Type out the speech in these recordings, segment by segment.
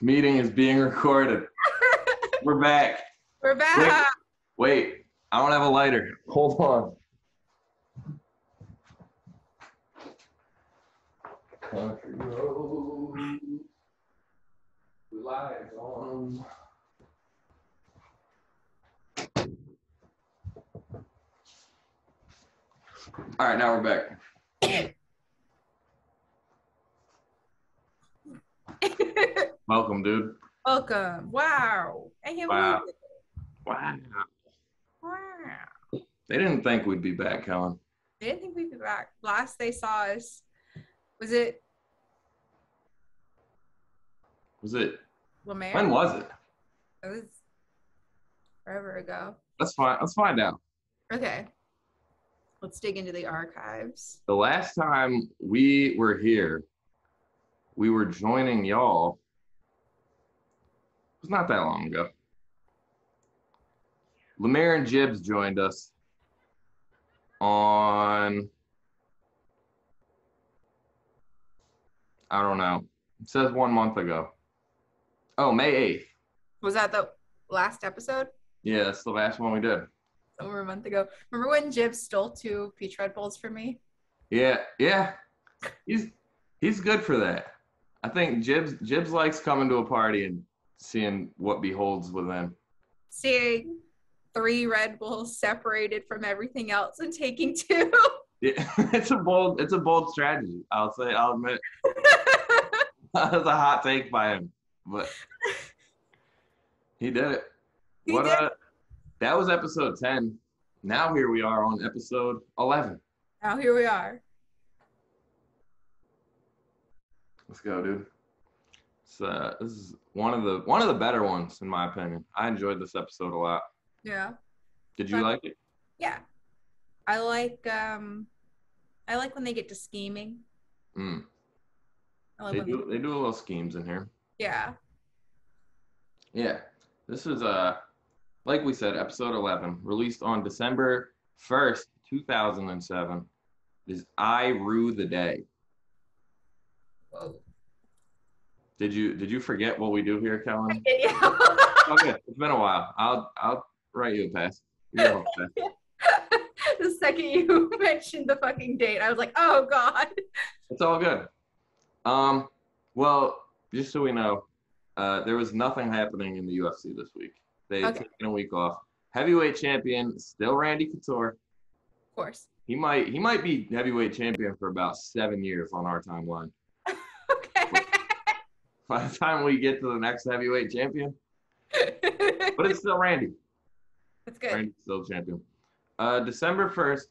meeting is being recorded. We're back. We're back. Wait, I don't have a lighter. Hold on. Country road, lights on. All right, now we're back. Welcome, dude. Welcome. Wow. I can't believe it. Wow. Wow. They didn't think we'd be back, Helen. They didn't think we'd be back. Last they saw us, was it Lemaire? When was it? It was forever ago. Let's find out. Okay. Let's dig into the archives. The last time we were here, we were joining y'all. It was not that long ago. Lemaire and Jibbs joined us on, I don't know. It says 1 month ago. Oh, May 8th. Was that the last episode? Yeah, that's the last one we did. Over a month ago. Remember when Jib stole 2 peach Red Bulls from me? Yeah. He's good for that. I think Jibbs likes coming to a party and seeing what beholds within. Seeing 3 Red Bulls separated from everything else and taking 2. Yeah, it's a bold strategy. I'll admit. That was a hot take by him, but he did it. That was episode 10. Now here we are on episode 11. Now here we are. Let's go, dude. This is one of the better ones in my opinion. I enjoyed this episode a lot. Yeah. Did you like it? Yeah. I like when they get to scheming. They do a little schemes in here. Yeah. Yeah. This is like we said, episode 11, released on December 1st, 2007, is I Rue the Day. Whoa. Did you forget what we do here, Kellen? Yeah. Okay, it's been a while. I'll write you a pass. The second you mentioned the fucking date, I was like, oh God. It's all good. Well, just so we know, there was nothing happening in the UFC this week. They've taken a week off. Heavyweight champion, still Randy Couture. Of course. He might be heavyweight champion for about 7 years on our timeline. Okay. By the time we get to the next heavyweight champion. But it's still Randy. That's good. Randy's still champion. December 1st,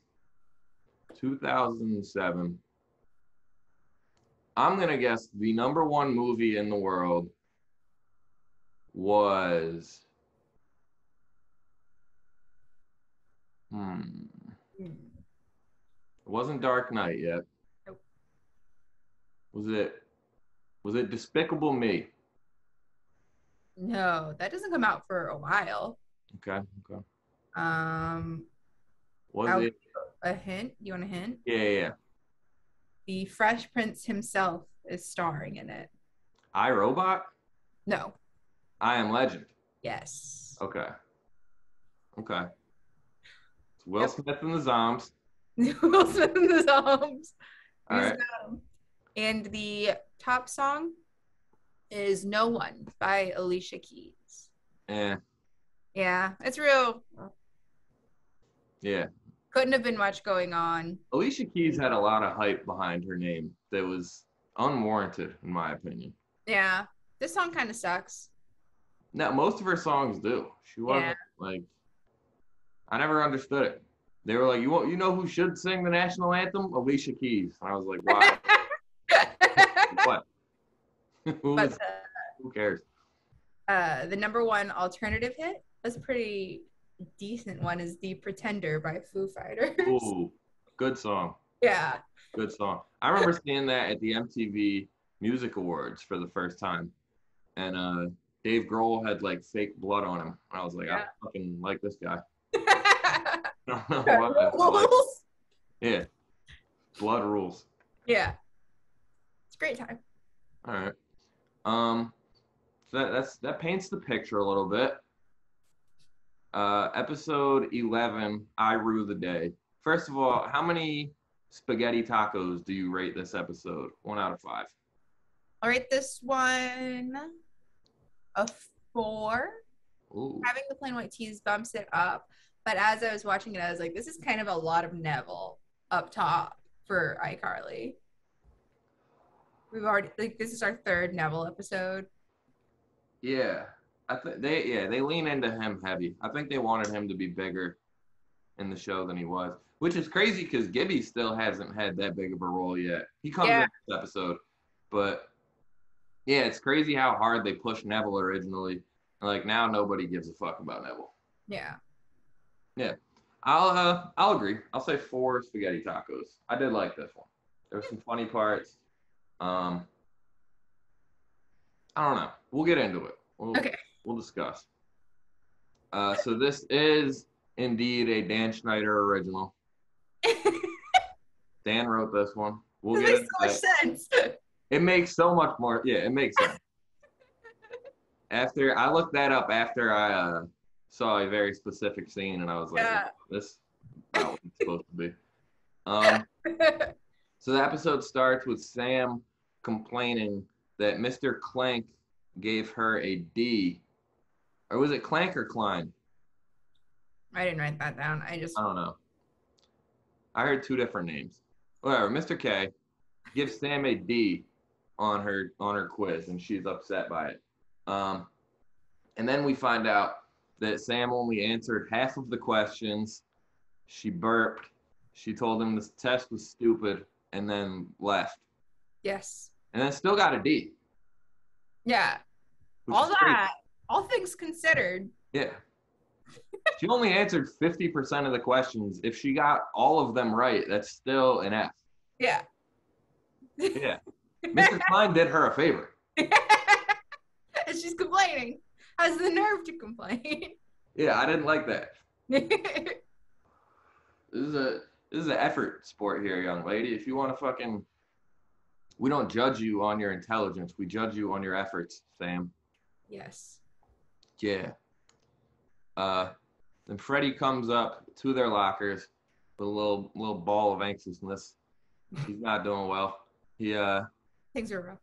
2007. I'm going to guess the #1 movie in the world was... It wasn't Dark Knight yet. Nope. Was it Despicable Me? No, that doesn't come out for a while. Okay. Was it a hint? You want a hint? Yeah. The Fresh Prince himself is starring in it. iRobot? No. I Am Legend? Yes. Okay. It's Will Smith and the Zombs. Will Smith and the Zombs. All right. And the top song is No One by Alicia Keys. Yeah, it's real. Yeah. Couldn't have been much going on. Alicia Keys had a lot of hype behind her name that was unwarranted, in my opinion. Yeah. This song kind of sucks. No, most of her songs do. She wasn't I never understood it. They were like, you know who should sing the national anthem? Alicia Keys. And I was like, why? What? Who cares? The #1 alternative hit was a pretty decent one, is The Pretender by Foo Fighters. Ooh, good song. Yeah. Good song. I remember seeing that at the MTV Music Awards for the first time. And Dave Grohl had like fake blood on him. And I was like, I fucking like this guy. I don't know what. Yeah. Blood rules. Yeah. It's a great time. All right. So that paints the picture a little bit. Episode 11, I Rue the Day. First of all, how many spaghetti tacos do you rate this episode? 1 out of 5. I'll rate this one a 4. Ooh. Having the plain white teas bumps it up. But as I was watching it, I was like, this is kind of a lot of Neville up top for iCarly. We've already, like, this is our 3rd Neville episode. Yeah. I think they lean into him heavy. I think they wanted him to be bigger in the show than he was, which is crazy because Gibby still hasn't had that big of a role yet. He comes in this episode, but yeah, it's crazy how hard they pushed Neville originally. Like now, nobody gives a fuck about Neville. Yeah. Yeah, I'll agree. I'll say 4 spaghetti tacos. I did like this one. There were some funny parts. I don't know. We'll get into it. We'll discuss. So this is indeed a Dan Schneider original. Dan wrote this one. We'll get into it. Makes so much sense. It makes so much more. Yeah, it makes sense. After I looked that up after I saw a very specific scene, and I was like, this is not what it's supposed to be. So the episode starts with Sam complaining that Mr. Clank gave her a D. Or was it Clank or Klein? I didn't write that down. I don't know. I heard 2 different names. Whatever. Mr. K gives Sam a D on her quiz, and she's upset by it. And then we find out that Sam only answered half of the questions. She burped. She told him this test was stupid, and then left. Yes. And then still got a D. Yeah. All that. Crazy. All things considered. Yeah. She only answered 50% of the questions. If she got all of them right, that's still an F. Yeah. Yeah. Mr. Klein did her a favor. And she's complaining. Has the nerve to complain. Yeah, I didn't like that. This is an effort sport here, young lady. If you want to we don't judge you on your intelligence. We judge you on your efforts, Sam. Yes. Yeah. Then Freddie comes up to their lockers with a little ball of anxiousness. He's not doing well. Things are rough.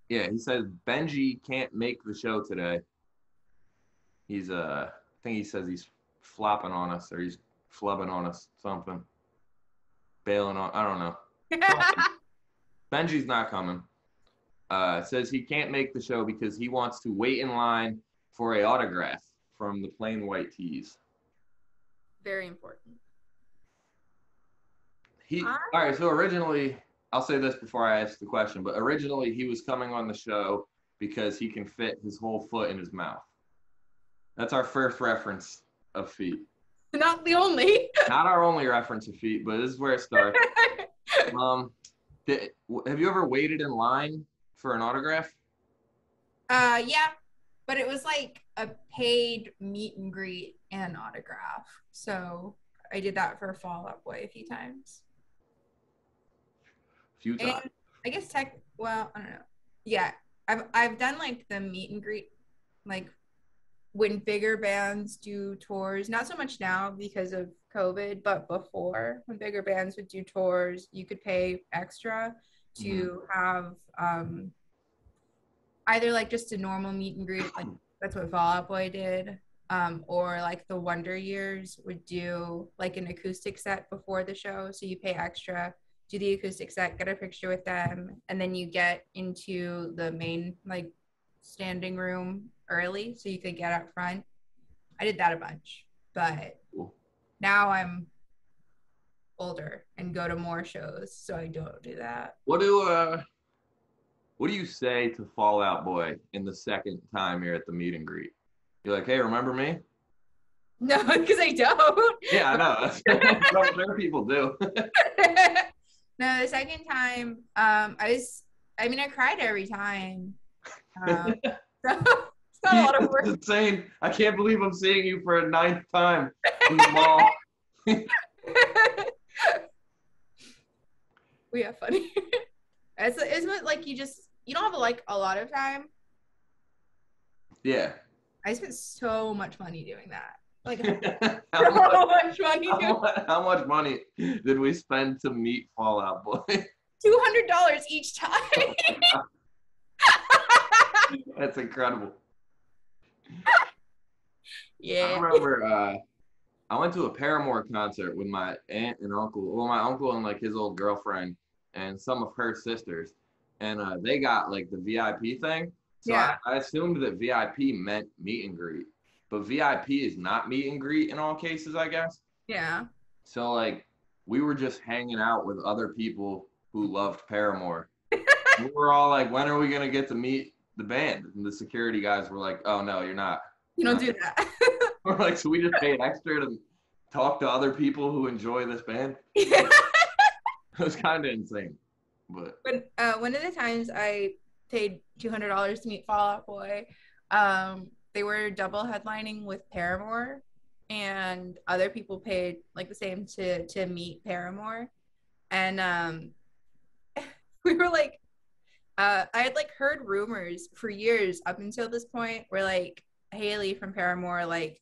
Yeah, he says Benji can't make the show today. He's I think he says he's flopping on us or he's flubbing on us, something. Bailing on, I don't know. Benji's not coming. Says he can't make the show because he wants to wait in line for a autograph from the plain white tees. Very important. All right, so originally, I'll say this before I ask the question, but originally he was coming on the show because he can fit his whole foot in his mouth. That's our first reference of feet. Not the only. Not our only reference of feet, but this is where it starts. Have you ever waited in line for an autograph? Yeah, but it was like a paid meet and greet and autograph. So I did that for Fall Out Boy a few times. Few times. And I guess I don't know. Yeah, I've done like the meet and greet, like when bigger bands do tours. Not so much now because of COVID, but before when bigger bands would do tours, you could pay extra to have either like just a normal meet and greet, like that's what Fall Out Boy did, or like the Wonder Years would do like an acoustic set before the show, so you pay extra, do the acoustic set, get a picture with them, and then you get into the main like standing room early so you could get up front. I did that a bunch, but now I'm older and go to more shows, so I don't do that. What do you say to Fall Out Boy in the second time you're at the meet and greet? You're like, hey, remember me? No, because I don't. Yeah, I know. That's what people do. No, the second time, I cried every time. So it's not a lot of work. It's insane. I can't believe I'm seeing you for a 9th time in the mall. We have funny. It's like you don't have like a lot of time. Yeah. I spent so much money doing that. Like how, much, so much money doing how much money did we spend to meet Fall Out Boy? $200 each time. That's incredible. I Yeah. remember I went to a Paramore concert with my aunt and uncle. Well, my uncle and like his old girlfriend and some of her sisters, and they got like the VIP thing. So Yeah. I assumed that VIP meant meet and greet, but VIP is not meet and greet in all cases, I guess. Yeah. So like we were just hanging out with other people who loved Paramore. We were all like, when are we gonna get to meet the band? And the security guys were like, oh no, you're not. You You're don't not. do that. We're like, so we just paid extra to talk to other people who enjoy this band. Yeah. It was kind of insane, but One of the times I paid $200 to meet Fall Out Boy, they were double headlining with Paramore, and other people paid like the same to meet Paramore, and we were like, I had like heard rumors for years up until this point where like Haley from Paramore, like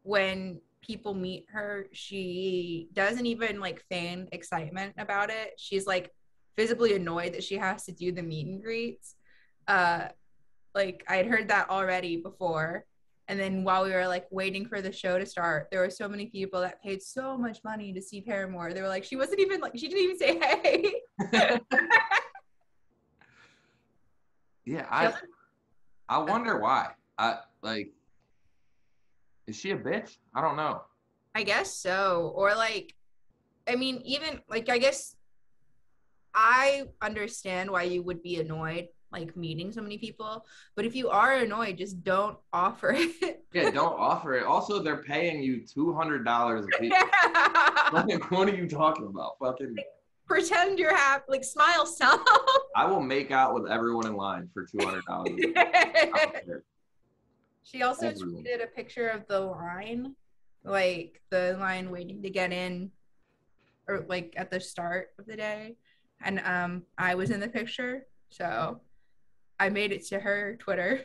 when people meet her, she doesn't even like feign excitement about it. She's like visibly annoyed that she has to do the meet and greets. Uh, like I'd heard that already before. And then while we were like waiting for the show to start, there were so many people that paid so much money to see Paramore. They were like, she wasn't even like, she didn't even say hey. yeah, I wonder why. I like, is she a bitch? I don't know. I guess so. Or like, I mean, even like, I guess I understand why you would be annoyed like meeting so many people, but if you are annoyed, just don't offer it. Yeah, don't offer it. Also, they're paying you $200 a piece. Yeah. Like, what are you talking about? Fucking. Pretend you're happy, like smile some. I will make out with everyone in line for $200. She also Everyone. tweeted a picture of the line, like the line waiting to get in, or like at the start of the day, and I was in the picture, so I made it to her Twitter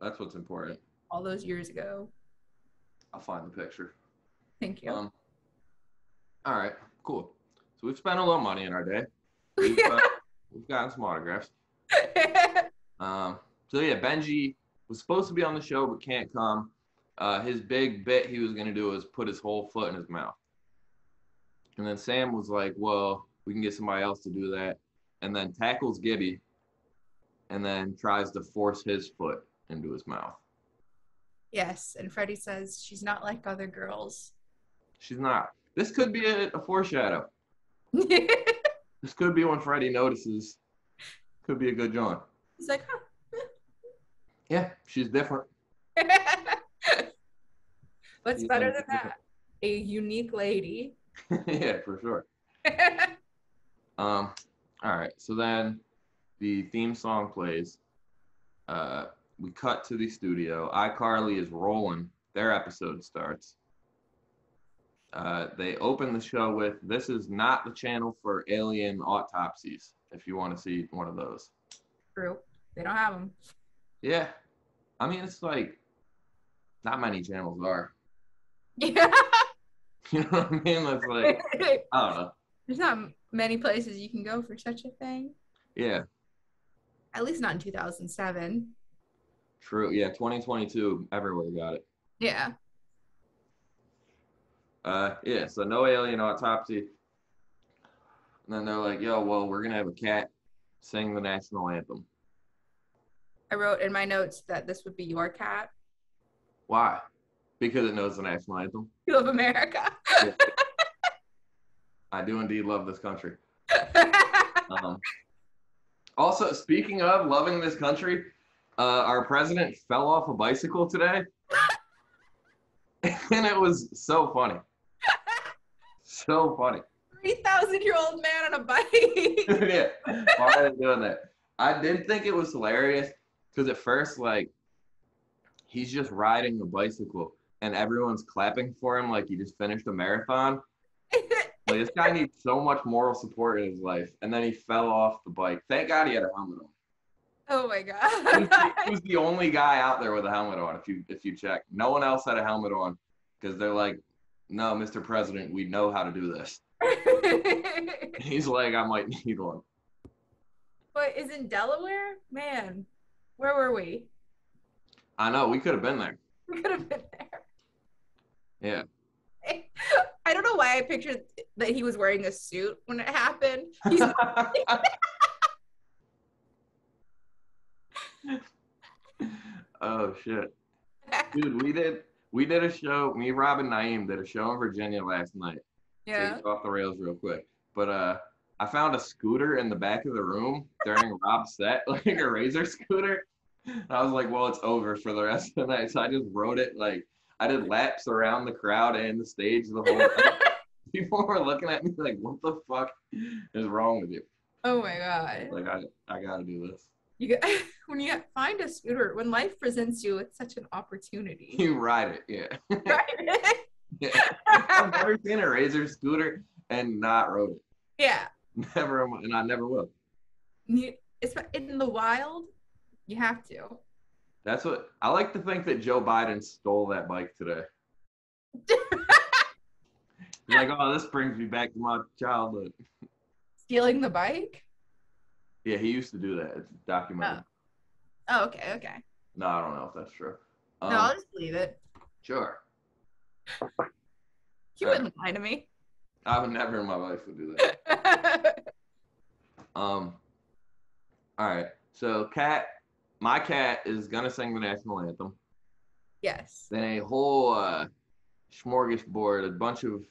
That's what's important. all those years ago. I'll find the picture. Thank you. All right, cool. So we've spent a little money in our day. We've gotten some autographs. So yeah, Benji was supposed to be on the show but can't come. His big bit he was gonna do was put his whole foot in his mouth. And then Sam was like, well, we can get somebody else to do that. And then tackles Gibby and then tries to force his foot into his mouth. Yes, and Freddie says she's not like other girls. She's not. This could be a foreshadow. This could be when Freddie notices. Could be a good John. He's like, huh. Yeah, she's different. What's better than that? A unique lady. Yeah, for sure. All right. So then the theme song plays. We cut to the studio. iCarly is rolling. Their episode starts. They open the show with, this is not the channel for alien autopsies, if you want to see one of those. True. They don't have them. Yeah. I mean, it's like, not many channels are. Yeah. You know what I mean? It's like, I don't know. There's not many places you can go for such a thing. Yeah. At least not in 2007. True. Yeah, 2022, everywhere got it. Yeah. Yeah, so no alien autopsy. And then they're like, yo, well, we're going to have a cat sing the national anthem. I wrote in my notes that this would be your cat. Why? Because it knows the national anthem. You love America. Yeah. I do indeed love this country. Also, speaking of loving this country, our president fell off a bicycle today. And it was so funny. So funny. 3,000-year-old man on a bike. Yeah. Why are they doing that? I did think it was hilarious because at first, like, he's just riding a bicycle and everyone's clapping for him like he just finished a marathon. Like, this guy needs so much moral support in his life. And then he fell off the bike. Thank God he had a helmet on. Oh my He was, god. he was the only guy out there with a helmet on. If you check, no one else had a helmet on because they're like, no, Mr. President, we know how to do this. He's like, I might need one. But is in Delaware? Man, where were we? I know we could have been there. We could have been there. Yeah. I don't know why I pictured that he was wearing a suit when it happened. He's Oh shit, dude, we did a show. Me, Rob, and Naeem did a show in Virginia last night. yeah. Take it off the rails real quick, but I found a scooter in the back of the room during Rob's set, like a razor scooter. I was like, well, it's over for the rest of the night. So I just rode it like I did laps around the crowd and the stage the whole night. People were looking at me like, what the fuck is wrong with you? Oh my god. Like I gotta do this. You get, when you find a scooter, when life presents you with such an opportunity. You ride it, yeah. Right? Yeah. I've never seen a razor scooter and not rode it. Yeah. Never, and I never will. It's in the wild, you have to. That's what I like to think that Joe Biden stole that bike today. Like, oh, this brings me back to my childhood. Stealing the bike? Yeah, he used to do that. It's documented. Oh, okay, okay. No, I don't know if that's true. No, I'll just believe it. Sure. You wouldn't lie to me. I would never in my life would do that. All right. So, my cat is gonna sing the national anthem. Yes. Then a whole smorgasbord, a bunch of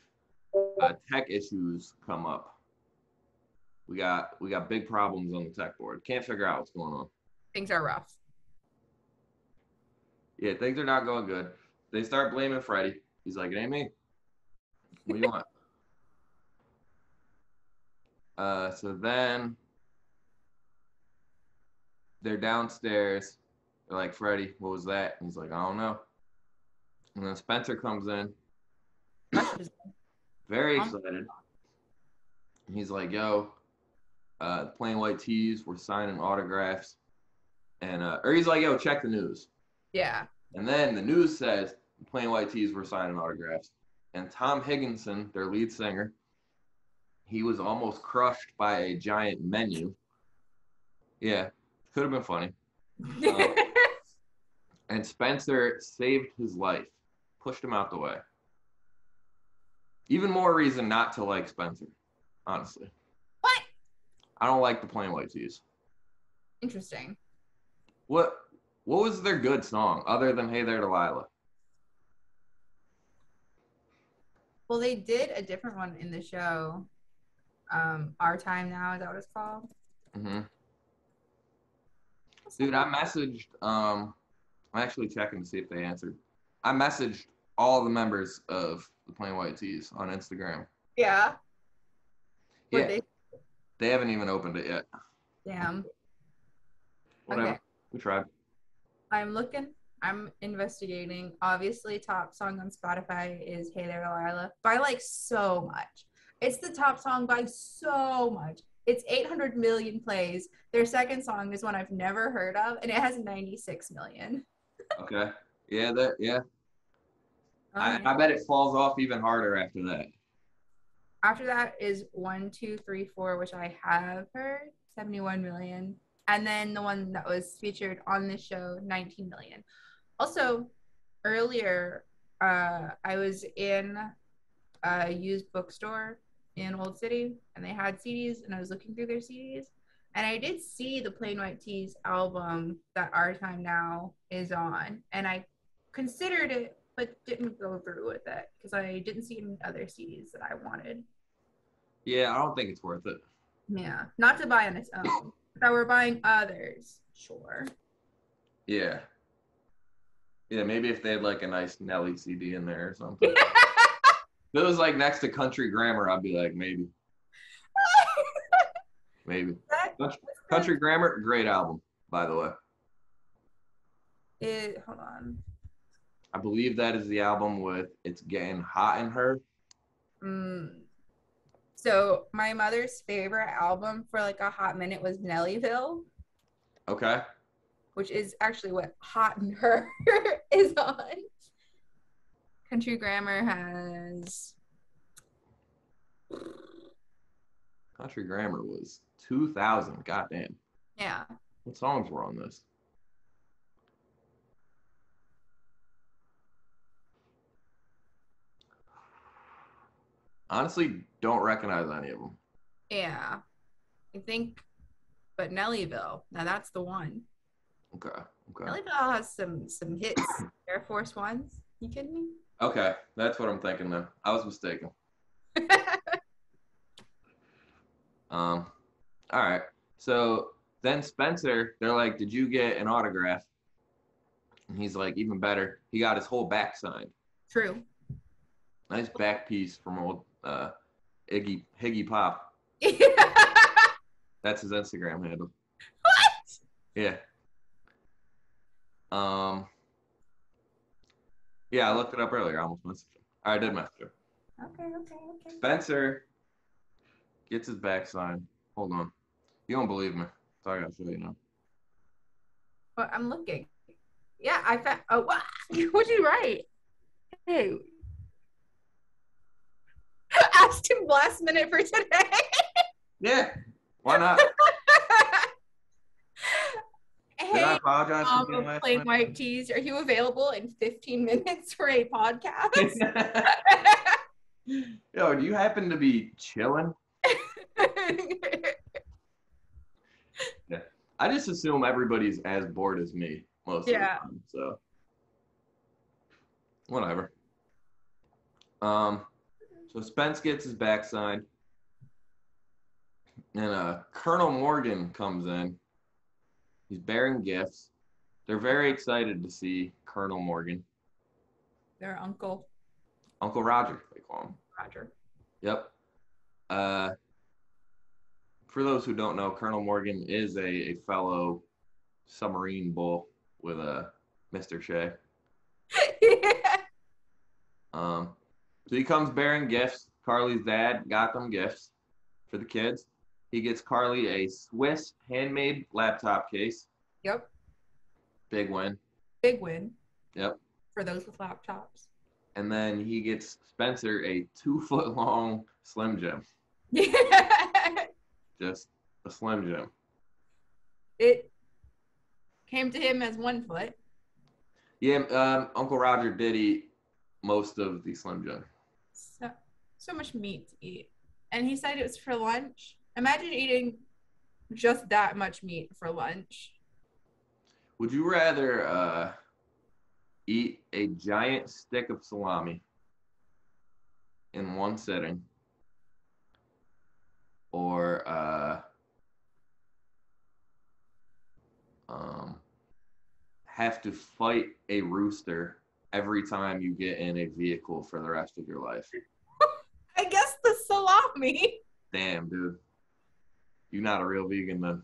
tech issues come up. We got big problems on the tech board. Can't figure out what's going on. Things are rough. Yeah, things are not going good. They start blaming Freddie. He's like, it ain't me. What do you want? So then they're downstairs. They're like, Freddie, what was that? And he's like, I don't know. And then Spencer comes in. Very excited. And he's like, yo, Plain White Tees, we're signing autographs. And or he's like, yo, check the news. Yeah. And then the news says Plain White Tees were signing autographs. And Tom Higginson, their lead singer, he was almost crushed by a giant menu. Yeah, could have been funny. And Spencer saved his life, pushed him out the way. Even more reason not to like Spencer, honestly. What? I don't like the Plain White Tees. Interesting. What was their good song other than Hey There Delilah? Well, they did a different one in the show. Our Time Now, is that what it's called? Mm-hmm. Dude, I messaged, I'm actually checking to see if they answered. I messaged all the members of the Plain White Tees on Instagram. Yeah. Yeah. They haven't even opened it yet. Damn. Whatever. Okay. We tried. I'm investigating. Obviously, top song on Spotify is Hey There Delilah by like so much. It's the top song by so much. It's 800 million plays. Their second song is one I've never heard of, and it has 96 million. Okay. Yeah, yeah. Oh, I bet it falls off even harder after that. After that is 1, 2, 3, 4, which I have heard, 71 million. And then the one that was featured on the show, 19 million. Also, earlier, I was in a used bookstore in Old City, and they had CDs, and I was looking through their CDs, and I did see the Plain White Tees album that Our Time Now is on, and I considered it, but didn't go through with it because I didn't see any other CDs that I wanted. Yeah, I don't think it's worth it. Yeah, not to buy on its own. If I were buying others, sure. Yeah. Yeah, maybe if they had like a nice Nelly CD in there or something. If it was like next to Country Grammar, I'd be like, maybe. Maybe. Country Grammar, great album, by the way. Hold on. I believe that is the album with It's Getting Hot in Her. So my mother's favorite album for like a hot minute was Nellyville. Okay. which is actually what Hot and Her is on. Country Grammar has. Country Grammar was 2000. Goddamn. Yeah. What songs were on this? Honestly, don't recognize any of them. Yeah. I think, but Nellyville. Now that's the one. Okay. Okay. Nellyville has some hits. Air Force Ones. You kidding me? Okay. That's what I'm thinking then. I was mistaken. All right. So then Spencer, they're like, "Did you get an autograph?" And he's like, "Even better, he got his whole back signed." True. Nice back piece from old Higgy Pop. That's his Instagram handle. What? Yeah. Yeah, I looked it up earlier. I almost messaged him. I did message him. Okay. Spencer gets his back signed. Hold on. You don't believe me. So I gotta show you now. But I'm looking. Yeah, I found. Oh, what? What'd you write? Hey, asked him last minute for today. Yeah. Why not? Did I Hey, apologize for being last plain minute? white tees. Are you available in 15 minutes for a podcast? Yo, do you happen to be chilling? Yeah. I just assume everybody's as bored as me most of the time. So whatever. So Spence gets his back signed. And Colonel Morgan comes in. He's bearing gifts. They're very excited to see Colonel Morgan. Their uncle. Uncle Roger, they call him. Roger. Yep. For those who don't know, Colonel Morgan is a fellow submarine bull with Mr. Shea. Yeah. So he comes bearing gifts. Carly's dad got them gifts for the kids. He gets Carly a Swiss handmade laptop case. Yep. Big win. Big win. Yep. For those with laptops. And then he gets Spencer a 2-foot-long Slim Jim. Yeah. Just a Slim Jim. It came to him as 1 foot. Yeah, Uncle Roger did eat most of the Slim Jim. So much meat to eat. And he said it was for lunch. Imagine eating just that much meat for lunch. Would you rather eat a giant stick of salami in one sitting or have to fight a rooster every time you get in a vehicle for the rest of your life? I guess the salami. Damn, dude. You're not a real vegan then.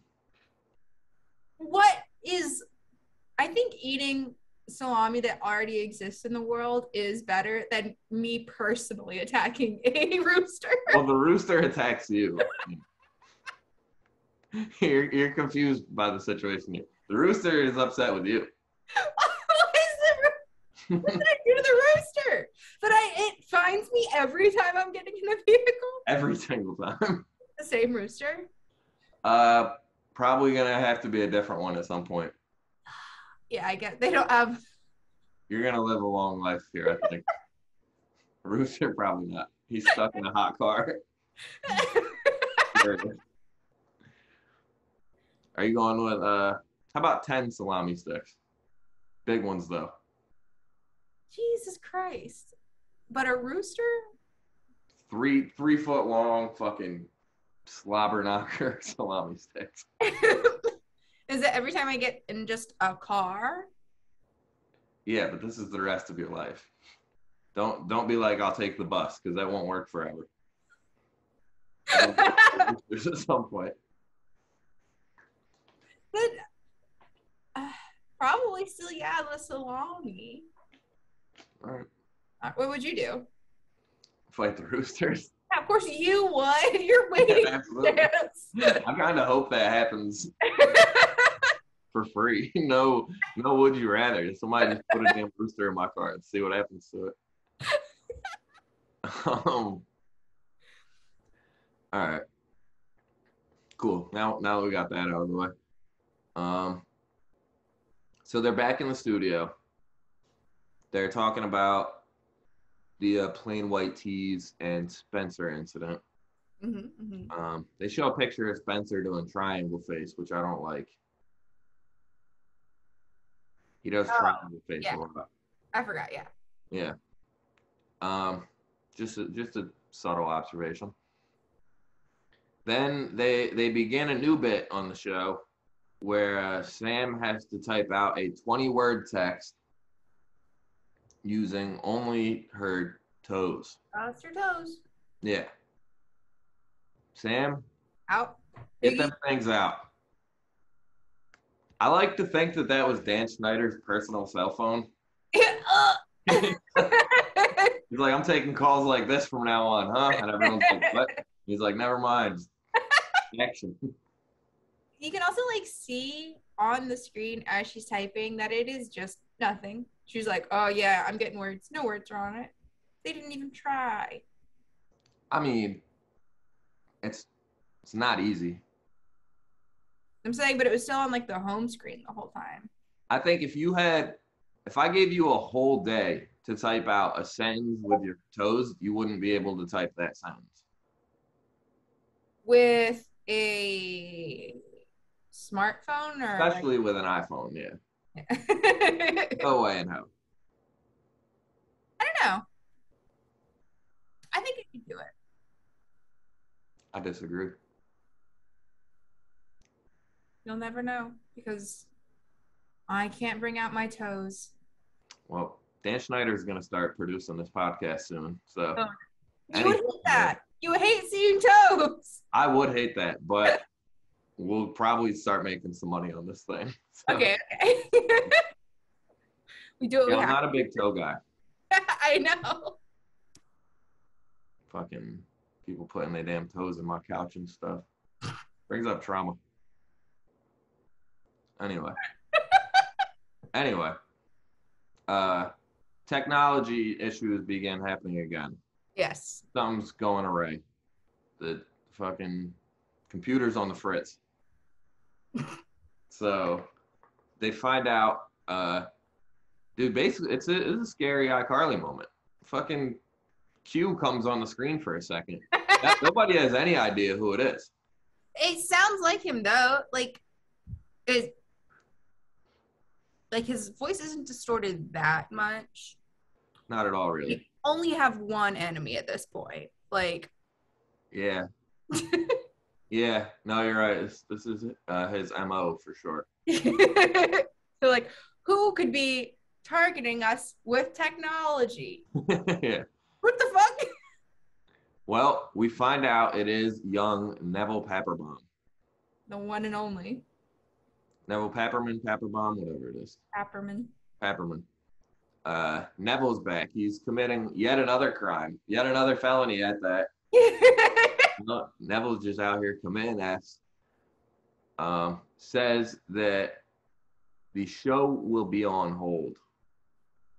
I think eating salami that already exists in the world is better than me personally attacking a rooster. Well, the rooster attacks you. You're confused by the situation here. The rooster is upset with you. What did I do to the rooster? But it finds me every time I'm getting in a vehicle. Every single time. The same rooster? Probably gonna have to be a different one at some point. Yeah, I get they don't have. You're gonna live a long life here, I think. Rooster, probably not. He's stuck in a hot car. Are you going with how about 10 salami sticks? Big ones though. Jesus Christ. But a rooster? 3 foot long fucking slobber knocker salami sticks. Is it every time I get in just a car? Yeah, but this is the rest of your life. Don't be like, I'll take the bus, because that won't work forever. At some point. But probably still, yeah, the salami. All right. What would you do? Fight the roosters. Yeah, of course you would. You're waiting. Absolutely. I kind of hope that happens. for free. No, no, would you rather? Somebody just put a damn rooster in my car and see what happens to it. All right, cool. Now we got that out of the way. So they're back in the studio. They're talking about the plain white tees and Spencer incident. They show a picture of Spencer doing triangle face, which I don't like. He does triangle face a lot. I forgot. Yeah. Yeah. Just a subtle observation. Then they begin a new bit on the show where Sam has to type out a 20-word text using only her toes. It's your toes. Yeah. Sam, out. Get them things out. I like to think that was Dan Schneider's personal cell phone. He's like, I'm taking calls like this from now on, huh? And everyone's like, what? He's like, never mind. Action. You can also like see on the screen as she's typing that it is just nothing. She's like, oh yeah, I'm getting words. No words are on it. They didn't even try. I mean, it's not easy. I'm saying, but it was still on like the home screen the whole time. I think if I gave you a whole day to type out a sentence with your toes, you wouldn't be able to type that sentence. With a smartphone or especially with an iPhone, yeah. No way in hell. I don't know. I think you could do it. I disagree. You'll never know because I can't bring out my toes. Well, Dan Schneider is going to start producing this podcast soon. So you would hate that. You would hate seeing toes. I would hate that, but we'll probably start making some money on this thing. So. Okay. We do it. Yeah, I'm not a big toe guy. I know. Fucking people putting their damn toes in my couch and stuff. Brings up trauma. Anyway. Technology issues began happening again. Yes. Something's going array. The fucking computer's on the fritz. So they find out, dude, basically it's a scary iCarly moment. Fucking Q comes on the screen for a second. Nobody has any idea who it is. It sounds like him though. Like his voice isn't distorted that much. Not at all, really. You only have one enemy at this point. Like. Yeah. Yeah. No, you're right. This is his MO for sure. So, like, who could be targeting us with technology? Yeah. What the fuck? Well, we find out it is young Neville Papperbaum. The one and only. Neville Papperman, Papperbaum, whatever it is. Papperman. Neville's back. He's committing yet another crime, yet another felony at that. Neville's just out here committing acts. Says that the show will be on hold.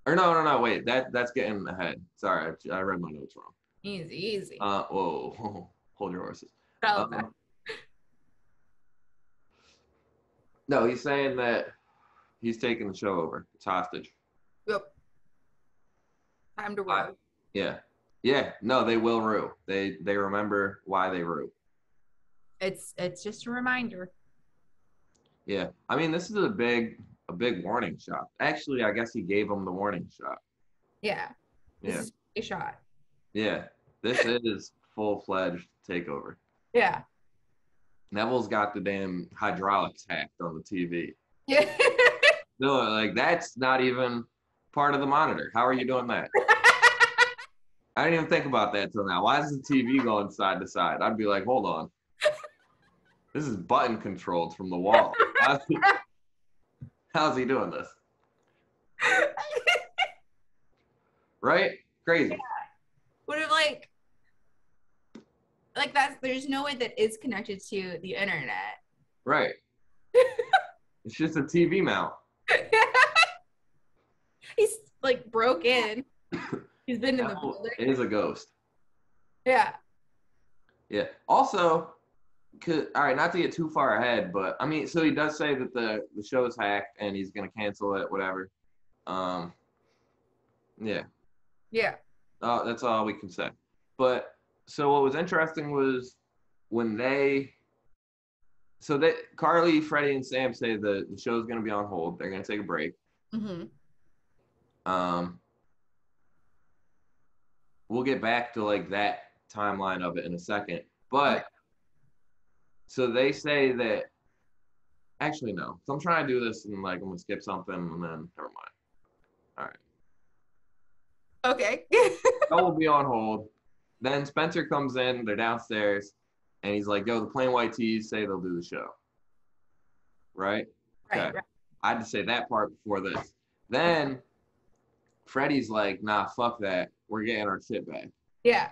Or no, wait, that's getting ahead. Sorry, I read my notes wrong. Easy. Whoa, hold your horses. No, he's saying that he's taking the show over. It's hostage. Yep. Time to rue. Yeah. No, they will rue. They remember why they rue. It's just a reminder. Yeah. I mean, this is a big warning shot. Actually, I guess he gave him the warning shot. Yeah. This is a shot. Yeah. This is full-fledged takeover. Yeah. Neville's got the damn hydraulics hacked on the TV. Yeah. No, like that's not even part of the monitor. How are you doing that? I didn't even think about that till now. Why is the TV going side to side? I'd be like, hold on. This is button controlled from the wall. How's he doing this? Right? Crazy. Yeah. Would have like that's there's no way that is connected to the internet. Right. It's just a TV mount. He's like broke in. He's been in the Neville building. is a ghost. Yeah. Yeah. Also, all right, not to get too far ahead, but I mean, so he does say that the show is hacked and he's gonna cancel it, whatever. Yeah. Yeah. That's all we can say. But so what was interesting was when Carly, Freddie, and Sam say the show's gonna be on hold. They're gonna take a break. Mm-hmm. We'll get back to like that timeline of it in a second, but. Okay. So they say that actually no. So I'm trying to do this and like I'm gonna skip something and then never mind. All right. Okay. That will be on hold. Then Spencer comes in, they're downstairs, and he's like, yo, the plain white tees say they'll do the show. Right? Okay. Right. I had to say that part before this. Then Freddie's like, nah, fuck that. We're getting our shit back. Yeah.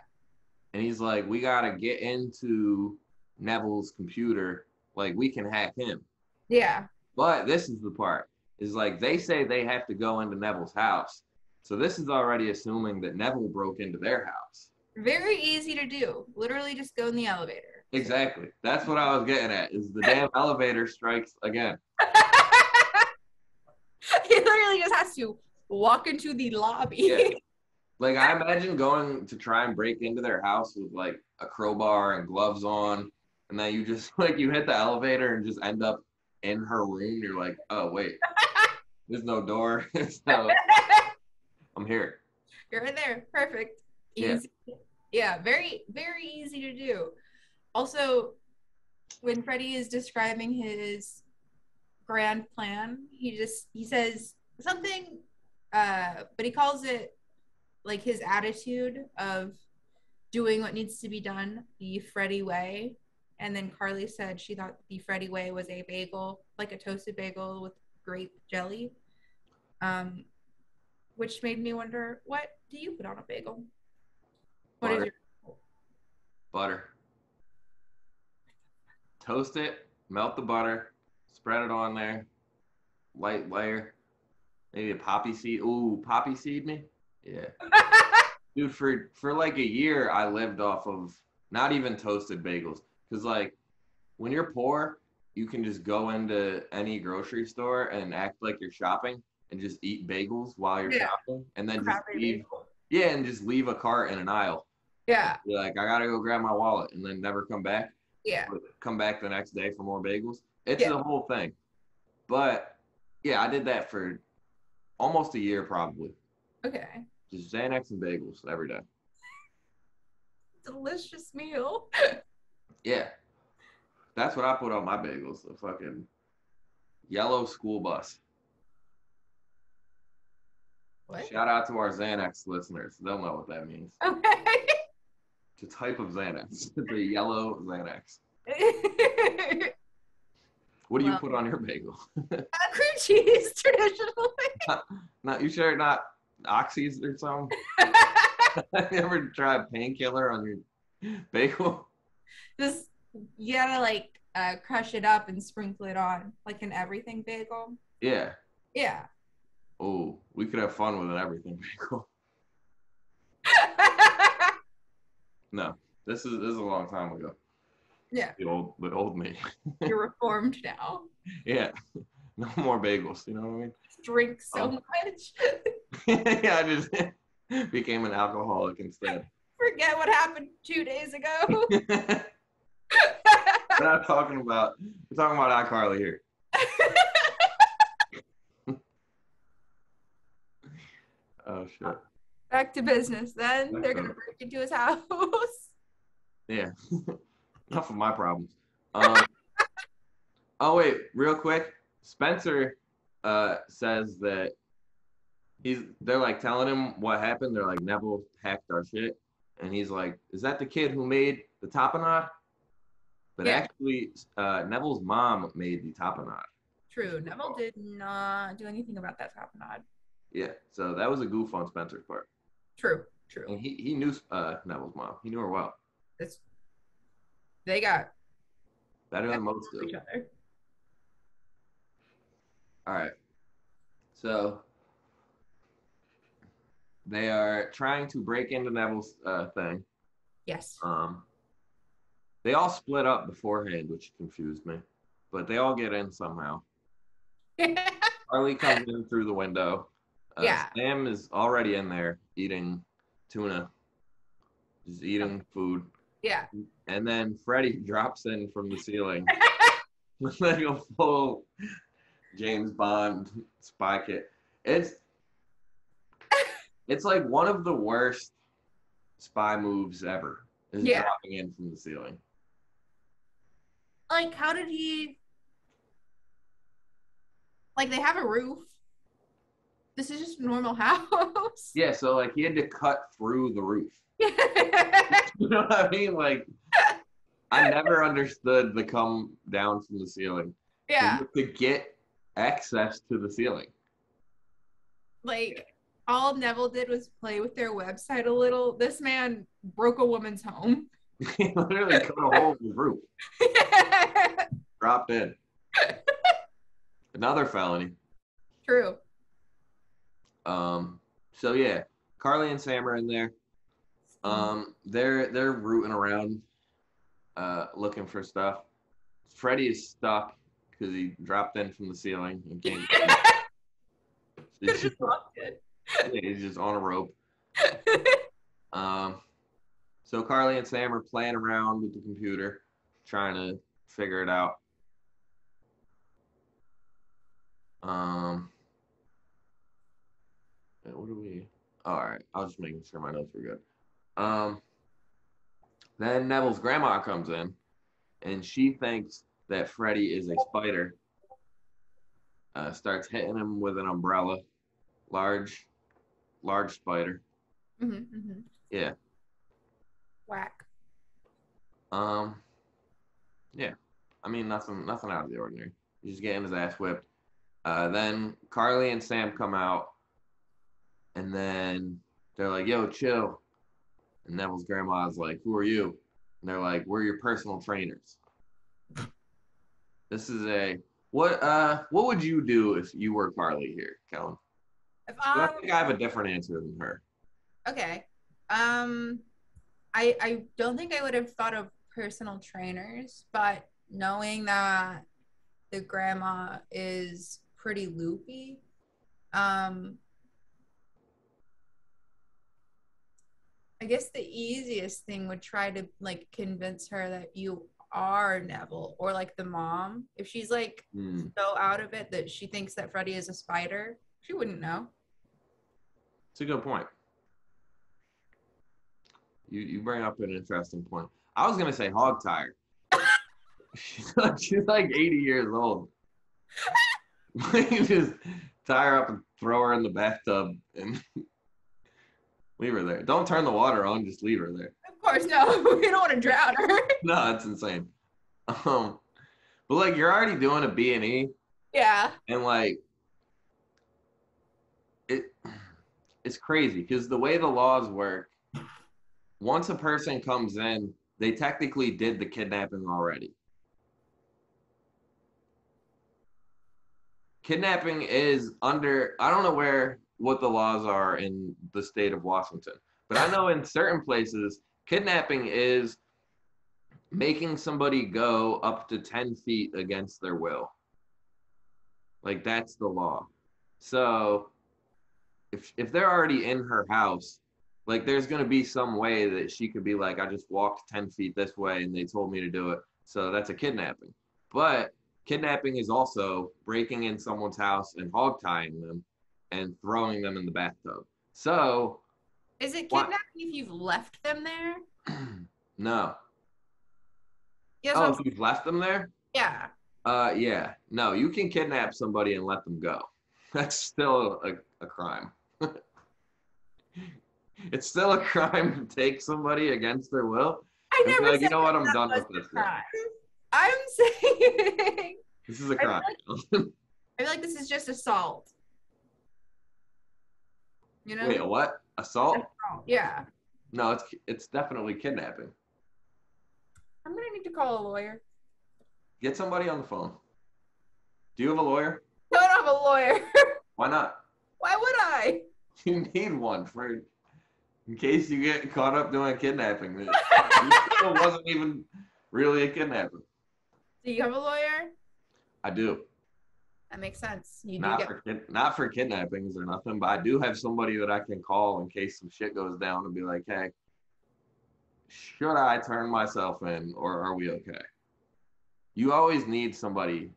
And he's like, we gotta get into Neville's computer. Like, we can hack him. Yeah. But this is the part. Is like they say they have to go into Neville's house. So this is already assuming that Neville broke into their house. Very easy to do. Literally just go in the elevator. Exactly. That's what I was getting at, is the damn elevator strikes again. He literally just has to walk into the lobby. Yeah. Like, I imagine going to try and break into their house with, like, a crowbar and gloves on, and then you just, like, you hit the elevator and just end up in her room. You're like, oh, wait. There's no door. So, I'm here. You're in there. Perfect. Easy. Yeah, very, very easy to do. Also, when Freddie is describing his grand plan, he says something, but he calls it like his attitude of doing what needs to be done the Freddie way. And then Carly said she thought the Freddie way was a bagel, like a toasted bagel with grape jelly, which made me wonder, what do you put on a bagel? Butter. What is your Butter. Toast it, melt the butter, spread it on there, light layer, maybe a poppy seed. Ooh, poppy seed me? Yeah. Dude, for like a year, I lived off of not even toasted bagels. Because, like, when you're poor, you can just go into any grocery store and act like you're shopping and just eat bagels while you're shopping. And then just leave. Yeah, and just leave a cart in an aisle. Yeah. You're like, I got to go grab my wallet and then never come back. Yeah. Come back the next day for more bagels. It's the whole thing. But, yeah, I did that for almost a year probably. Okay. Just Xanax and bagels every day. Delicious meal. Yeah. That's what I put on my bagels. The fucking yellow school bus. What? Shout out to our Xanax listeners. They'll know what that means. Okay. It's a type of Xanax. It's a yellow Xanax. What do you put on your bagel? Cream cheese, traditionally. Not you sure not oxys or something? Have you ever tried painkiller on your bagel? Just you gotta like crush it up and sprinkle it on like an everything bagel. Yeah. Yeah. Oh, we could have fun with an everything bagel. No, this is a long time ago. Yeah. The old me. You're reformed now. Yeah. No more bagels. You know what I mean? Drink so much. Yeah, I just became an alcoholic instead. Forget what happened 2 days ago. We're not talking about. We're talking about iCarly here. Oh shit. Back to business. Then they're gonna break into his house. Yeah. Enough of my problems. Oh wait, real quick. Spencer says that they're like telling him what happened. They're like, Neville hacked our shit. And he's like, is that the kid who made the tapenade? But actually, Neville's mom made the tapenade. True. Neville did not do anything about that tapenade. Yeah, so that was a goof on Spencer's part. True. And he knew Neville's mom. He knew her well. They got better than most do. each other. All right. So they are trying to break into Neville's thing. Yes. They all split up beforehand, which confused me, but they all get in somehow. Harley comes in through the window. Yeah. Sam is already in there eating tuna, just eating food. Yeah. And then Freddy drops in from the ceiling with like a full James Bond spy kit. It's it's like one of the worst spy moves ever. Is Yeah. dropping in from the ceiling. Like, how did he? Like, they have a roof. This is just a normal house. Yeah, so like he had to cut through the roof. Yeah. You know what I mean? Like I never understood the come down from the ceiling. Yeah. To get access to the ceiling. Like, all Neville did was play with their website a little. This man broke a woman's home. He literally cut a hole in the roof. Dropped in. Another felony. True. So yeah, Carly and Sam are in there. They're rooting around, looking for stuff. Freddy is stuck because he dropped in from the ceiling and can't. He's just on a rope. So Carly and Sam are playing around with the computer, trying to figure it out. What do we? All right, I was just making sure my notes were good. Then Neville's grandma comes in, and she thinks that Freddy is a spider. Starts hitting him with an umbrella, large spider. Yeah. Whack. Yeah. I mean, nothing out of the ordinary. He's just getting his ass whipped. Then Carly and Sam come out, and then they're like, "Yo, chill." And Neville's grandma's like, "Who are you?" And they're like, "We're your personal trainers." This is a what would you do if you were Carly here, Kellen? I think I have a different answer than her. Okay. I don't think I would have thought of personal trainers, but knowing that the grandma is pretty loopy, I guess the easiest thing would try to like convince her that you are Neville, or like the mom. If she's like so out of it that she thinks that Freddy is a spider, she wouldn't know. It's a good point. You bring up an interesting point. I was gonna say hog tire. She's like 80 years old. You just tie her up and throw her in the bathtub and leave her there. Don't turn the water on, just leave her there. Of course, no. We don't want to drown her. No, that's insane. But like you're already doing a B&E. Yeah. And like it's crazy because the way the laws work, once a person comes in, they technically did the kidnapping already. Kidnapping is under, I don't know what the laws are in the state of Washington, but I know in certain places, kidnapping is making somebody go up to 10 feet against their will. Like that's the law. So if they're already in her house, like there's going to be some way that she could be like, I just walked 10 feet this way and they told me to do it. So that's a kidnapping. But kidnapping is also breaking in someone's house and hog tying them and throwing them in the bathtub. So is it kidnapping if you've left them there? No. Yes, oh, if you've left them there? Yeah. Yeah. No, you can kidnap somebody and let them go. That's still a crime. It's still a crime to take somebody against their will. I never like, you know what? I'm done with this. I'm saying this is a crime. I feel like this is just assault. You know? Wait, a what? Assault? Yeah. No, it's definitely kidnapping. I'm gonna need to call a lawyer. Get somebody on the phone. Do you have a lawyer? No, have a lawyer. Why not? Why would I? You need one for in case you get caught up doing kidnapping. It still wasn't even really a kidnapping. Do you have a lawyer? I do. That makes sense. You do Not get. not for kidnappings or nothing, but I do have somebody that I can call in case some shit goes down and be like, hey, should I turn myself in or are we okay? You always need somebody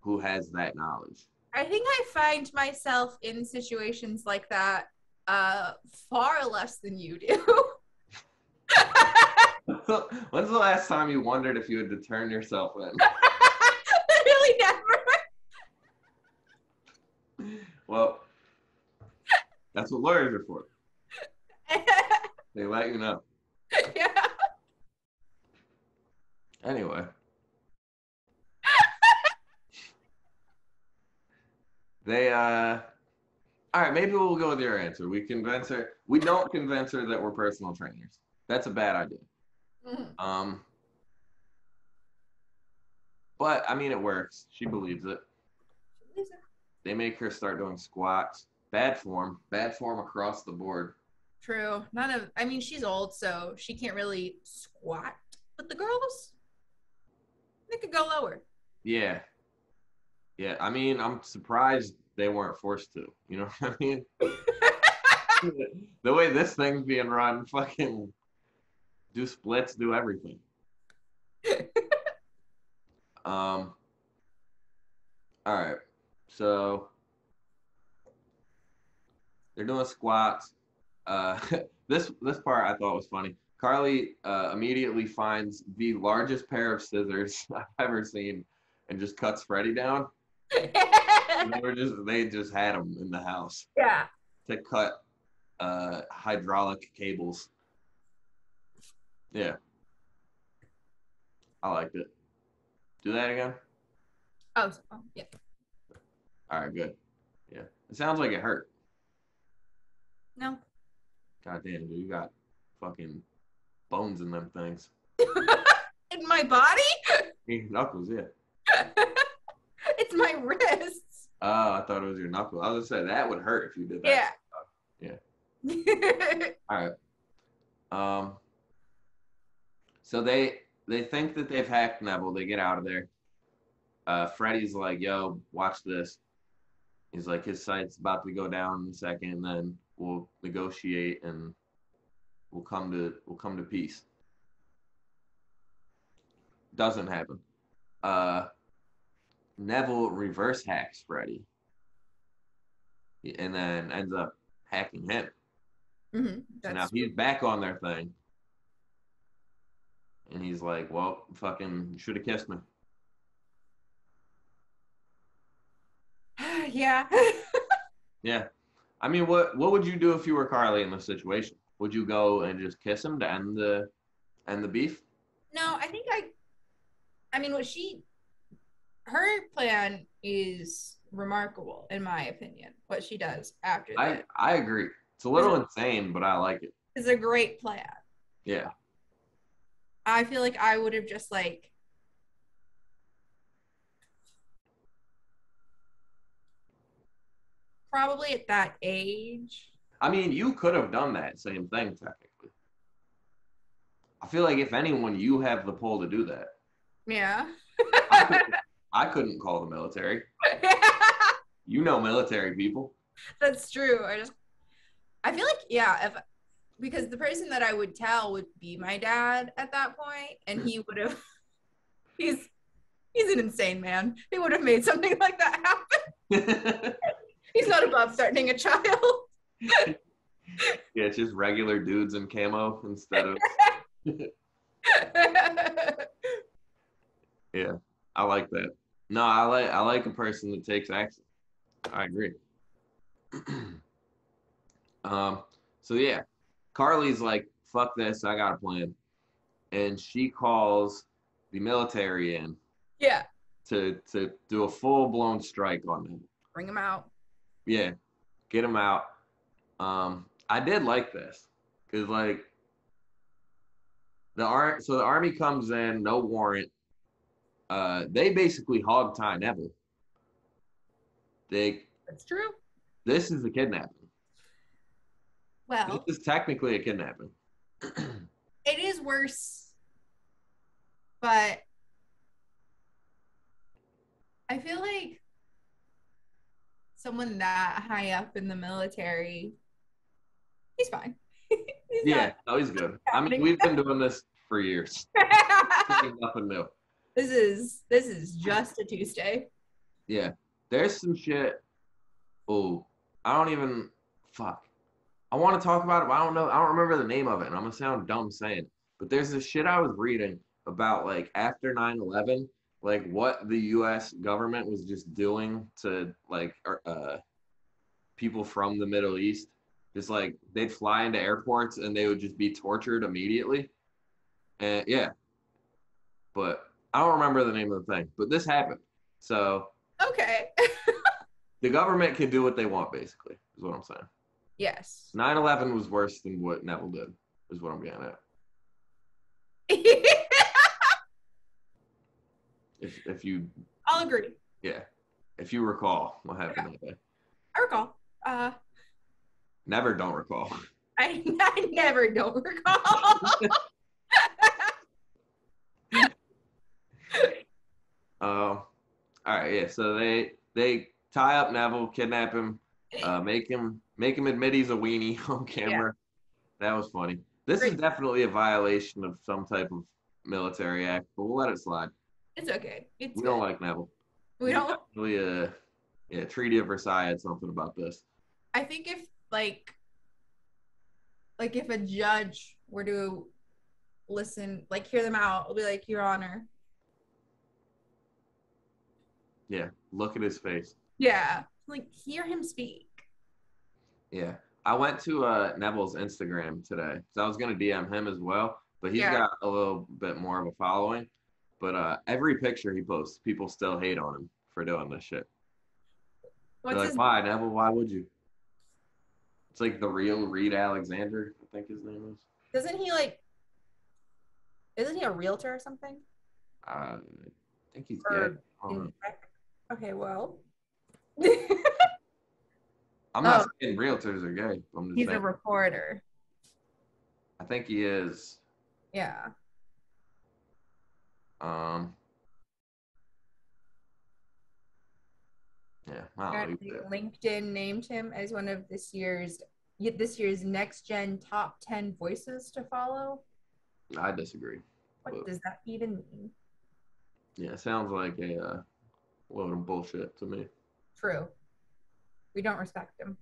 who has that knowledge. I think I find myself in situations like that far less than you do. When's the last time you wondered if you had to turn yourself in? Really never. Well, that's what lawyers are for. They let you know. Yeah. Anyway. They all right, maybe we'll go with your answer. We don't convince her that we're personal trainers. That's a bad idea. Mm-hmm. But I mean it works. She believes it. They make her start doing squats. Bad form across the board. True. I mean, she's old, so she can't really squat. But the girls, they could go lower. Yeah. Yeah. I mean, I'm surprised they weren't forced to. You know what I mean? The way this thing's being run, fucking do splits, do everything. All right. So they're doing squats. This part I thought was funny. Carly immediately finds the largest pair of scissors I've ever seen and just cuts Freddie down. They just had them in the house. Yeah. To cut hydraulic cables. Yeah. I liked it. Do that again? Oh yeah. All right, good. Yeah. It sounds like it hurt. No. God damn, dude, you got fucking bones in them things. In my body? Knuckles, yeah. It's my wrists. Oh, I thought it was your knuckles. I was gonna say that would hurt if you did that. Yeah. Yeah. All right. So they think that they've hacked Neville. They get out of there. Freddy's like, "Yo, watch this." He's like, his site's about to go down in a second, and then we'll negotiate and we'll come to peace. Doesn't happen. Neville reverse hacks Freddy, and then ends up hacking him. Mm-hmm. So now he's back on their thing, and he's like, "Well, fucking should have kissed me." Yeah. Yeah. I mean, what would you do if you were Carly in this situation? Would you go and just kiss him to end the beef? No, I mean, her plan is remarkable, in my opinion, what she does after that. I agree. It's a little insane, but I like it. It's a great plan. Yeah. I feel like I would have just like probably at that age. I mean, you could have done that same thing technically. I feel like if anyone, you have the pull to do that. Yeah. I couldn't call the military. You know military people. That's true. I feel like, yeah, because the person that I would tell would be my dad at that point, and he would have he's an insane man. He would have made something like that happen. He's not above threatening a child. Yeah, it's just regular dudes in camo instead of Yeah, I like that. No, I like a person that takes action. I agree. So yeah, Carly's like, fuck this, I got a plan. And she calls the military in. Yeah. To do a full-blown strike on them. Bring them out. Yeah, get them out. I did like this because like the army comes in, no warrant. They basically hog tie Neville. That's true. This is a kidnapping. Well, this is technically a kidnapping. it is worse, but I feel like someone that high up in the military, he's fine. He's Yeah, no, he's good. I mean, we've been doing this for years. Nothing new. This is just a Tuesday. Yeah, there's some shit. Oh, I don't even fuck. I want to talk about it, but I don't know. I don't remember the name of it, and I'm gonna sound dumb saying it. But there's this shit I was reading about like after 9/11, like what the U.S. government was just doing to like people from the Middle East. Just like they'd fly into airports and they would just be tortured immediately. And yeah, but I don't remember the name of the thing. But this happened. So okay. the government can do what they want, basically, is what I'm saying. Yes. 9/11 was worse than what Neville did, is what I'm getting at. if you I'll agree. Yeah. If you recall what happened that day. I recall. Never don't recall. I never don't recall. All right, yeah. So they tie up Neville, kidnap him, make him admit he's a weenie on camera. Yeah. That was funny. This is definitely a violation of some type of military act, but we'll let it slide. It's okay. We don't like Neville. We don't. Definitely Treaty of Versailles had something about this. I think if like if a judge were to listen, like hear them out, it'll be like, Your Honor. Yeah, look at his face. Yeah, like hear him speak. Yeah, I went to Neville's Instagram today because I was gonna DM him as well, but he's got a little bit more of a following. But every picture he posts, people still hate on him for doing this shit. They're like, why, Neville? Why would you? It's like the real Reed Alexander, I think his name is. Isn't he a realtor or something? I think he's gay. Okay, well. I'm not saying realtors are gay. He's a reporter. I think he is. Yeah. Yeah. Apparently, LinkedIn named him as one of this year's next gen top 10 voices to follow. I disagree. What does that even mean? Yeah, it sounds like a load of bullshit to me. True. We don't respect him.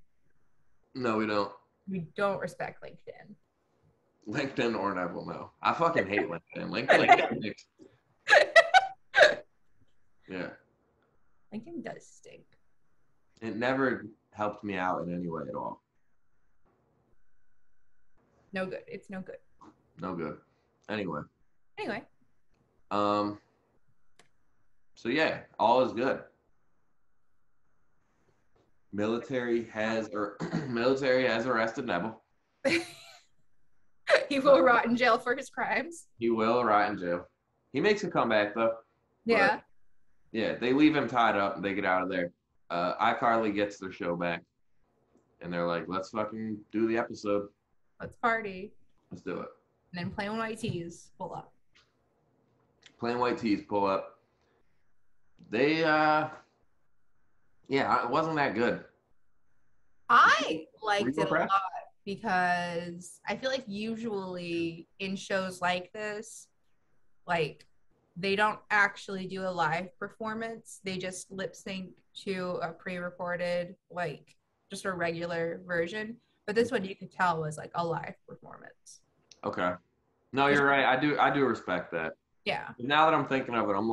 No, we don't. We don't respect LinkedIn. LinkedIn or Neville, no. I fucking hate LinkedIn. LinkedIn yeah. LinkedIn does stink. It never helped me out in any way at all. No good. It's no good. No good. Anyway. So yeah, all is good. Military has arrested Neville. He will rot in jail for his crimes. He will rot in jail. He makes a comeback though. Yeah. Yeah, they leave him tied up and they get out of there. iCarly gets their show back. And they're like, let's fucking do the episode. Let's party. Let's do it. And then Plain White Tees pull up. Plain White Tees pull up. They, it wasn't that good. I liked it a lot because I feel like usually in shows like this, like they don't actually do a live performance. They just lip sync to a pre-recorded, like just a regular version. But this one you could tell was like a live performance. Okay. No, you're right. I do respect that. Yeah. Now that I'm thinking of it, I'm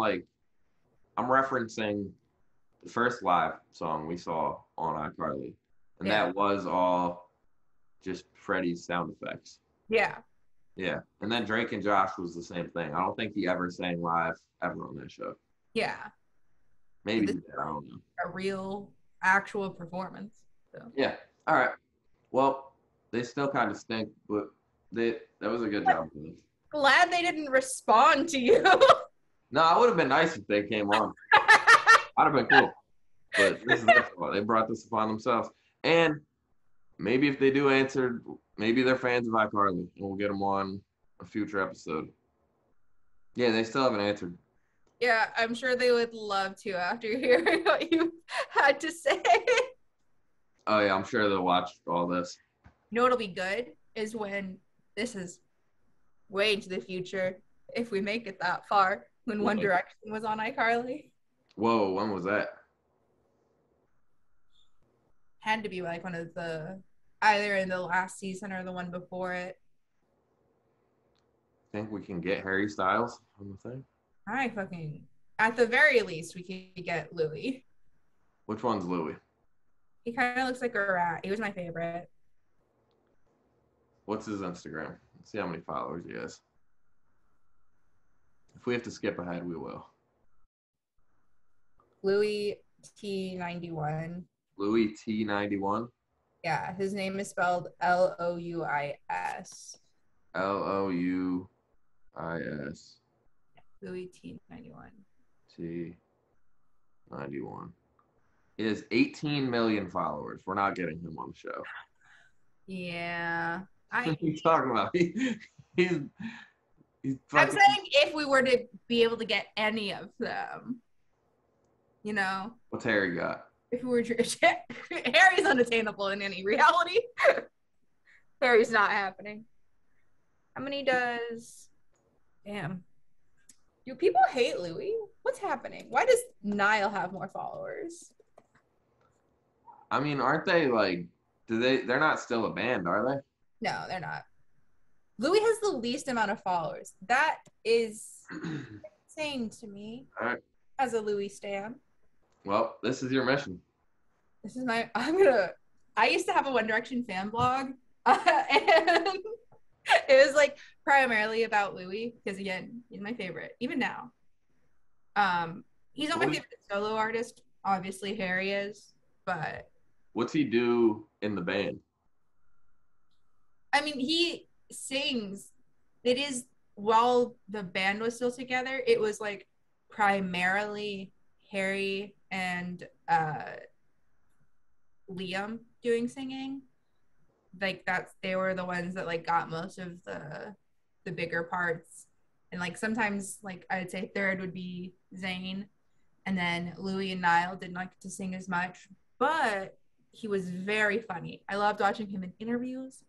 referencing the first live song we saw on iCarly. And that was all just Freddie's sound effects. Yeah. Yeah. And then Drake and Josh was the same thing. I don't think he ever sang live ever on that show. Yeah. Maybe he did. I don't know. A real, actual performance. So. Yeah. All right. Well, they still kind of stink, but that was a good job for them. Glad they didn't respond to you. No, it would have been nice if they came on. I'd have been cool. But this is their fault. They brought this upon themselves. And maybe if they do answer, maybe they're fans of iCarly, and we'll get them on a future episode. Yeah, they still haven't answered. Yeah, I'm sure they would love to after hearing what you had to say. Oh yeah, I'm sure they'll watch all this. You know what'll be good is when this is way into the future, if we make it that far, when One Direction was on iCarly. Whoa, when was that? Had to be like one of the either in the last season or the one before it. Think we can get Harry Styles on the thing? I fucking at the very least we could get Louis. Which one's Louis? He kind of looks like a rat. He was my favorite. What's his Instagram? Let's see how many followers he has. If we have to skip ahead, we will. Louis T91. Louis T91. Yeah, his name is spelled Louis. Louis. Louis T91. T91. He has 18 million followers. We're not getting him on the show. Yeah. What are you talking about? He's I'm saying if we were to be able to get any of them, you know. What's Harry got? If we were Harry's unattainable in any reality. Harry's not happening. How many does? Damn. Do people hate Louis? What's happening? Why does Niall have more followers? I mean, aren't they like? They're not still a band, are they? No, they're not. Louis has the least amount of followers. That is insane to me. All right. As a Louis stan. Well, this is your mission. This is my. I used to have a One Direction fan blog, and it was like primarily about Louis because again, he's my favorite even now. He's not my favorite solo artist. Obviously, Harry is, but what's he do in the band? I mean, he sings. It is while the band was still together. It was like primarily Harry and Liam doing singing. Like they were the ones that like got most of the bigger parts, and like sometimes like I'd say third would be Zayn, and then Louis and Niall didn't like to sing as much, but he was very funny. I loved watching him in interviews.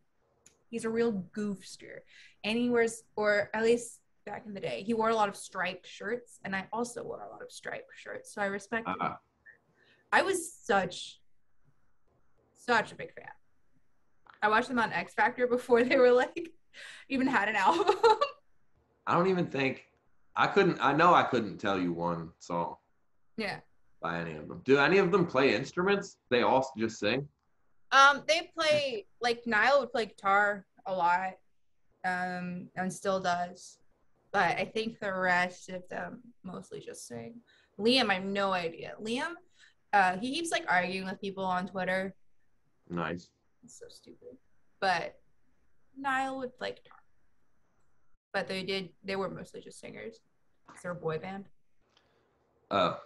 He's a real goofster, and he wears, or at least back in the day, he wore a lot of striped shirts, and I also wore a lot of striped shirts, so I respect him. I was such a big fan. I watched them on X Factor before they were like even had an album. I don't even think I know I couldn't tell you one song. Yeah. By any of them. Do any of them play instruments? They all just sing? They play, like Niall would play guitar a lot, and still does. But I think the rest of them mostly just sing. Liam, I have no idea. Liam, he keeps like arguing with people on Twitter. Nice. It's so stupid. But Niall would play guitar. But they were mostly just singers. Is there a boy band? Oh.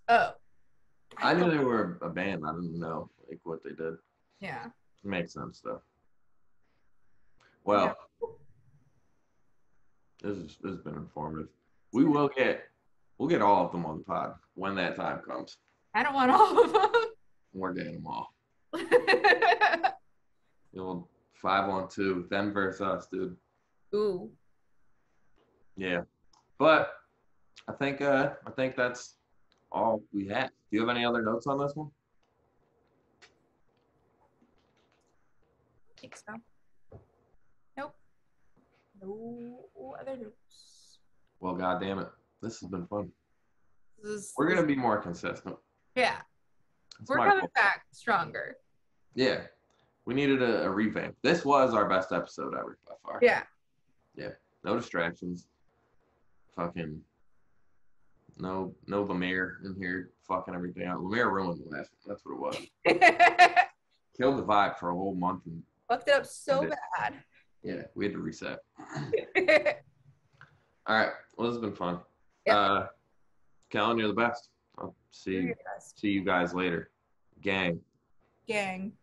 I knew they were a band. I didn't know like what they did. Yeah. Makes sense though. Well, this has been informative. We'll get all of them on the pod when that time comes. I don't want all of them. We're getting them all. 5-on-2, them versus us, dude. Ooh. Yeah, but I think that's all we have. Do you have any other notes on this one? I think so. Nope. No other notes. Well, God damn it. This has been fun. We're going to be more consistent. Yeah. We're coming back stronger. Yeah. We needed a revamp. This was our best episode ever by far. Yeah. Yeah. No distractions. Fucking no Lemire in here fucking everything out. Lemire ruined the last one. That's what it was. Killed the vibe for a whole month. And fucked it up so bad. Yeah, we had to reset. All right. Well, this has been fun. Yeah. Kellen, you're the best. I'll Do see your best. see you guys later. Gang. Gang.